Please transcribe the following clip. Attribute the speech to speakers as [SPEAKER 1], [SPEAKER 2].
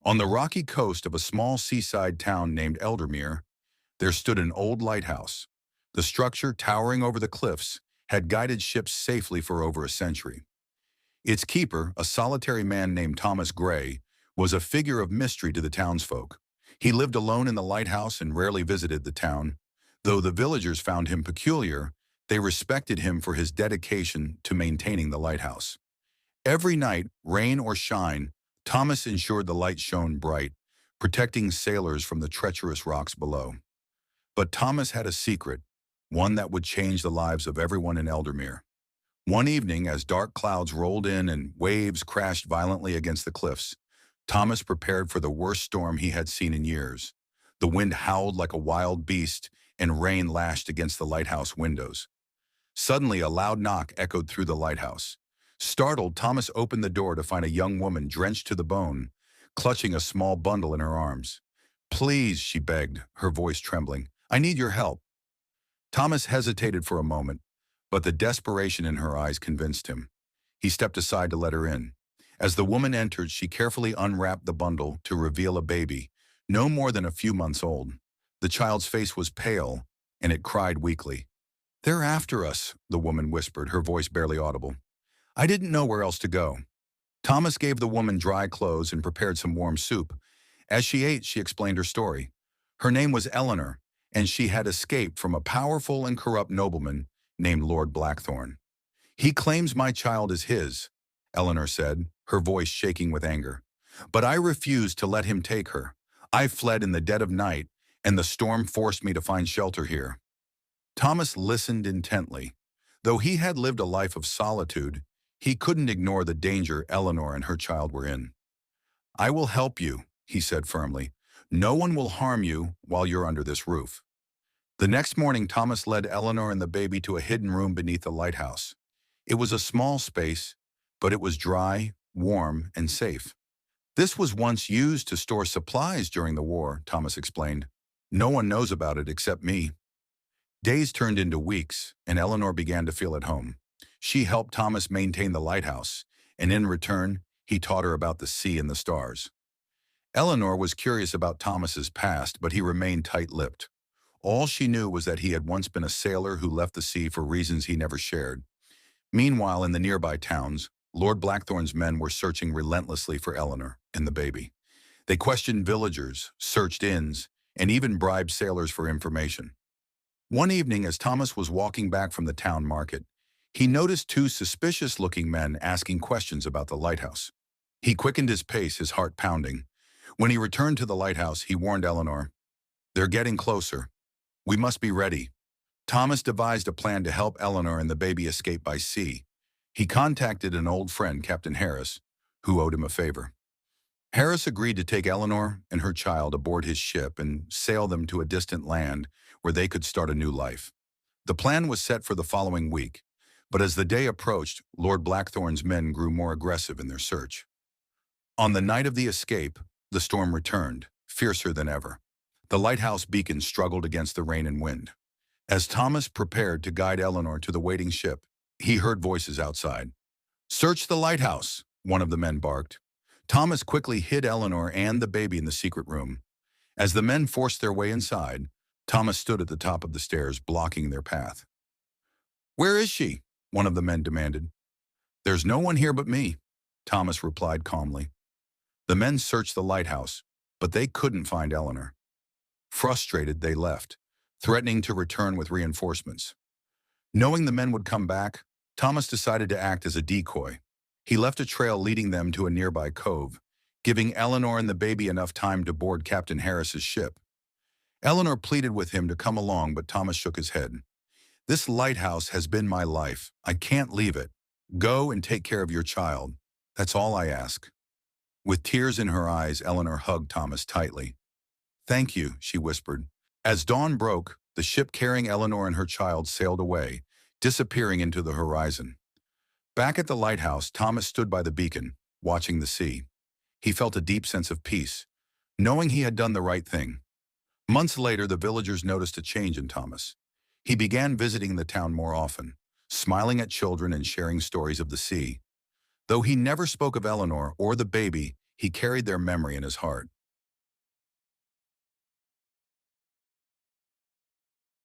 [SPEAKER 1] On the rocky coast of a small seaside town named Eldermere, there stood an old lighthouse. The structure, towering over the cliffs, had guided ships safely for over a century. Its keeper, a solitary man named Thomas Gray, was a figure of mystery to the townsfolk. He lived alone in the lighthouse and rarely visited the town. Though the villagers found him peculiar, they respected him for his dedication to maintaining the lighthouse. Every night, rain or shine, Thomas ensured the light shone bright, protecting sailors from the treacherous rocks below. But Thomas had a secret, one that would change the lives of everyone in Eldermere. One evening, as dark clouds rolled in and waves crashed violently against the cliffs, Thomas prepared for the worst storm he had seen in years. The wind howled like a wild beast, and rain lashed against the lighthouse windows. Suddenly, a loud knock echoed through the lighthouse. Startled, Thomas opened the door to find a young woman drenched to the bone, clutching a small bundle in her arms. "Please," she begged, her voice trembling, "I need your help." Thomas hesitated for a moment, but the desperation in her eyes convinced him. He stepped aside to let her in. As the woman entered, she carefully unwrapped the bundle to reveal a baby, no more than a few months old. The child's face was pale, and it cried weakly. "They're after us," the woman whispered, her voice barely audible. "I didn't know where else to go." Thomas gave the woman dry clothes and prepared some warm soup. As she ate, she explained her story. Her name was Eleanor, and she had escaped from a powerful and corrupt nobleman named Lord Blackthorn. "He claims my child is his," Eleanor said, her voice shaking with anger. "But I refused to let him take her. I fled in the dead of night, and the storm forced me to find shelter here." Thomas listened intently. Though he had lived a life of solitude, he couldn't ignore the danger Eleanor and her child were in. "I will help you," he said firmly. "No one will harm you while you're under this roof." The next morning, Thomas led Eleanor and the baby to a hidden room beneath the lighthouse. It was a small space, but it was dry, warm, and safe. "This was once used to store supplies during the war," Thomas explained. "No one knows about it except me." Days turned into weeks, and Eleanor began to feel at home. She helped Thomas maintain the lighthouse, and in return, he taught her about the sea and the stars. Eleanor was curious about Thomas's past, but he remained tight-lipped. All she knew was that he had once been a sailor who left the sea for reasons he never shared. Meanwhile, in the nearby towns, Lord Blackthorn's men were searching relentlessly for Eleanor and the baby. They questioned villagers, searched inns, and even bribed sailors for information. One evening, as Thomas was walking back from the town market, he noticed two suspicious-looking men asking questions about the lighthouse. He quickened his pace, his heart pounding. When he returned to the lighthouse, he warned Eleanor, "They're getting closer. We must be ready." Thomas devised a plan to help Eleanor and the baby escape by sea. He contacted an old friend, Captain Harris, who owed him a favor. Harris agreed to take Eleanor and her child aboard his ship and sail them to a distant land where they could start a new life. The plan was set for the following week, but as the day approached, Lord Blackthorn's men grew more aggressive in their search. On the night of the escape, the storm returned, fiercer than ever. The lighthouse beacon struggled against the rain and wind. As Thomas prepared to guide Eleanor to the waiting ship, he heard voices outside. "Search the lighthouse," one of the men barked. Thomas quickly hid Eleanor and the baby in the secret room. As the men forced their way inside, Thomas stood at the top of the stairs, blocking their path. "Where is she?" one of the men demanded. "There's no one here but me," Thomas replied calmly. The men searched the lighthouse, but they couldn't find Eleanor. Frustrated, they left, threatening to return with reinforcements. Knowing the men would come back, Thomas decided to act as a decoy. He left a trail leading them to a nearby cove, giving Eleanor and the baby enough time to board Captain Harris's ship. Eleanor pleaded with him to come along, but Thomas shook his head. "This lighthouse has been my life. I can't leave it. Go and take care of your child. That's all I ask." With tears in her eyes, Eleanor hugged Thomas tightly. "Thank you," she whispered. As dawn broke, the ship carrying Eleanor and her child sailed away, disappearing into the horizon. Back at the lighthouse, Thomas stood by the beacon, watching the sea. He felt a deep sense of peace, knowing he had done the right thing. Months later, the villagers noticed a change in Thomas. He began visiting the town more often, smiling at children and sharing stories of the sea. Though he never spoke of Eleanor or the baby, He carried their memory in his heart.